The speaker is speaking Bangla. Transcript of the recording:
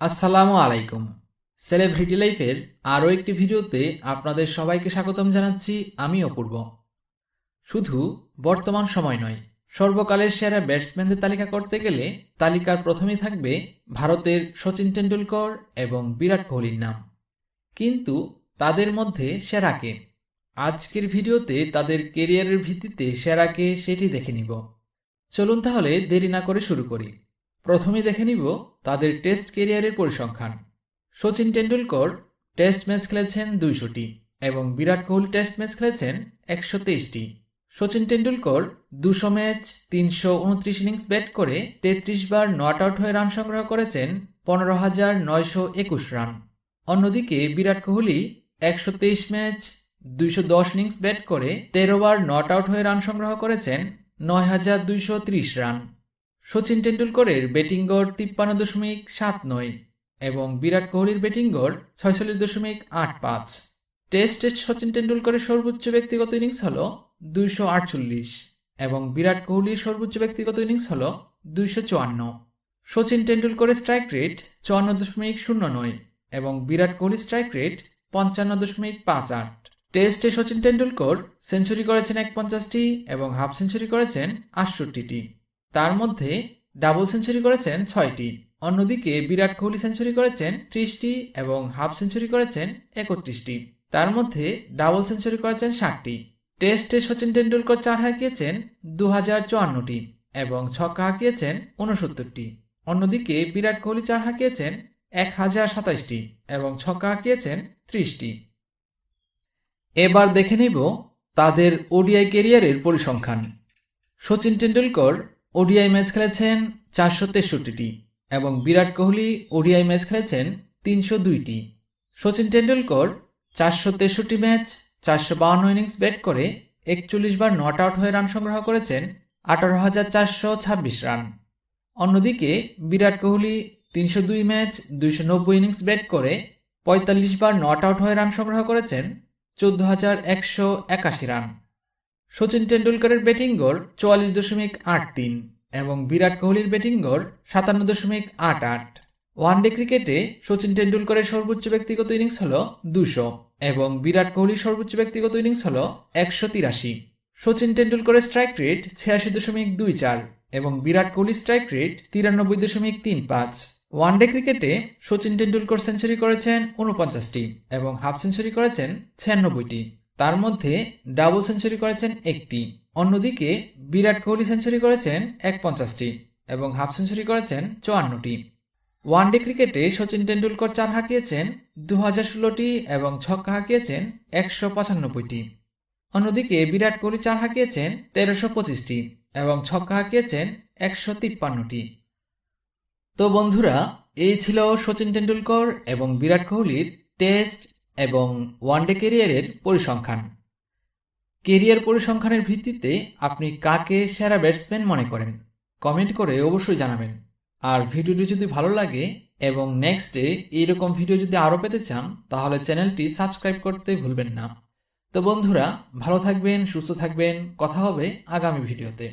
আসসালামু আলাইকুম। সেলিব্রিটি লাইফের আরও একটি ভিডিওতে আপনাদের সবাইকে স্বাগতম জানাচ্ছি। আমি অপূর্ব। শুধু বর্তমান সময় নয়, সর্বকালের সেরা ব্যাটসম্যানদের তালিকা করতে গেলে তালিকার প্রথমেই থাকবে ভারতের সচিন টেন্ডুলকর এবং বিরাট কোহলির নাম। কিন্তু তাদের মধ্যে সেরা কে? আজকের ভিডিওতে তাদের কেরিয়ারের ভিত্তিতে সেরা কে সেটি দেখে নিব। চলুন তাহলে দেরি না করে শুরু করি। প্রথমে দেখে নিব তাদের টেস্ট কেরিয়ারের পরিসংখ্যান। সচিন টেন্ডুলকর টেস্ট ম্যাচ খেলেছেন 200টি এবং বিরাট কোহলি টেস্ট ম্যাচ খেলেছেন 123টি। Sachin Tendulkar 200 match 329 innings bat করে 33 বার নট আউট হয়ে রান সংগ্রহ করেছেন 15,921 রান। অন্যদিকে Virat Kohli 123 match 210 innings bat করে 13 বার নট আউট হয়ে রান সংগ্রহ করেছেন 9,230 রান। সচিন টেন্ডুলকরের ব্যাটিং গড় 53.79 এবং বিরাট কোহলির ব্যাটিং গড় 46.85। টেস্টে সচিন টেন্ডুলকরের সর্বোচ্চ ব্যক্তিগত ইনিংস হল 248 এবং বিরাট কোহলির সর্বোচ্চ ব্যক্তিগত ইনিংস হল 254। সচিন টেন্ডুলকরের স্ট্রাইক রেট 54.09 এবং বিরাট কোহলির স্ট্রাইক রেট 55.58। টেস্টে সচিন টেন্ডুলকর সেঞ্চুরি করেছেন 51টি এবং হাফ সেঞ্চুরি করেছেন 68টি। তার মধ্যে ডাবল সেঞ্চুরি করেছেন 6টি। অন্যদিকে বিরাট কোহলি সেঞ্চুরি করেছেন 30টি এবং হাফ সেঞ্চুরি করেছেন 31টি। তার মধ্যে ডাবল সেঞ্চুরি করেছেন 60টি। টেস্টে সচিন টেন্ডুলকর 4 হাঁকিয়েছেন 2054টি এবং ছক্কা হাঁকিয়েছেন 69টি। অন্যদিকে বিরাট কোহলি 4 হাঁকিয়েছেন 1027টি এবং ছক্কা হাঁকিয়েছেন 30টি। এবার দেখে নেব তাদের ওডিআই ক্যারিয়ারের পরিসংখ্যান। সচিন টেন্ডুলকর ওডিআই ম্যাচ খেলেছেন 463টি এবং বিরাট কোহলি ওডিআই ম্যাচ খেলেছেন 302টি। Sachin Tendulkar 463 match 452 innings bat করে 41 বার নট আউট হয়ে রান সংগ্রহ করেছেন 18,426 রান। অন্যদিকে Virat Kohli 302 match 290 innings bat করে 45 বার নট আউট হয়ে রান সংগ্রহ করেছেন 14,181 রান। সচিন টেন্ডুলকরের ব্যাটিং গড় 44.83 এবং বিরাট কোহলির ব্যাটিং গড় 57.88। ওয়ানডে ক্রিকেটে সচিন টেন্ডুলকরের সর্বোচ্চ ব্যক্তিগত ইনিংস হল 200 এবং বিরাট কোহলির সর্বোচ্চ ব্যক্তিগত ইনিংস হল 183। সচিন টেন্ডুলকরের স্ট্রাইক রেট 86.24 এবং বিরাট কোহলির স্ট্রাইক রেট 93.35। ওয়ানডে ক্রিকেটে সচিন টেন্ডুলকর সেঞ্চুরি করেছেন 49টি এবং হাফ সেঞ্চুরি করেছেন 96টি। তার মধ্যে ডাবল সেঞ্চুরি করেছেন 1টি। অন্যদিকে বিরাট কোহলি সেঞ্চুরি করেছেন 51টি এবং হাফ সেঞ্চুরি করেছেন 54টি। ওয়ানডে ক্রিকেটে সচিন টেন্ডুলকর 4 হাঁকিয়েছেন 2016টি এবং ছক্কা হাঁকিয়েছেন 195টি। অন্যদিকে বিরাট কোহলি 4 হাঁকিয়েছেন 1325টি এবং ছক্কা হাঁকিয়েছেন 153টি। তো বন্ধুরা, এই ছিল সচিন টেন্ডুলকর এবং বিরাট কোহলির টেস্ট এবং ওয়ানডে ক্যারিয়ারের পরিসংখ্যান। ক্যারিয়ার পরিসংখ্যানের ভিত্তিতে আপনি কাকে সেরা ব্যাটসম্যান মনে করেন কমেন্ট করে অবশ্যই জানাবেন। আর ভিডিওটি যদি ভালো লাগে এবং নেক্সটে এইরকম ভিডিও যদি আরও পেতে চান তাহলে চ্যানেলটি সাবস্ক্রাইব করতে ভুলবেন না। তো বন্ধুরা, ভালো থাকবেন, সুস্থ থাকবেন। কথা হবে আগামী ভিডিওতে।